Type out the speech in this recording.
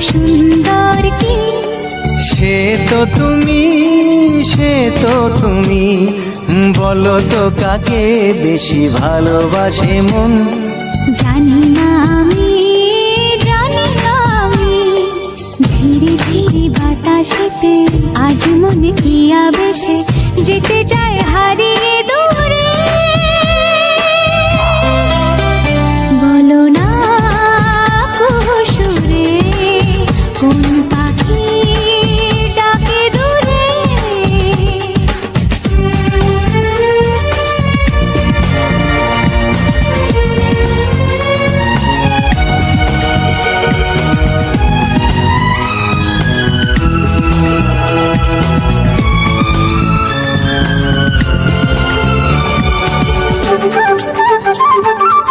সুন্দর কি? সে তো তুমি, সে তো তুমি, বলো তো কাকে বেশি ভালোবাসে মন? জানি না আমি, জানি না আমি, ঝিরি ঝিরি বাতাসেতে আজ মনে কি আবেশে যেতে চায় হারিয়ে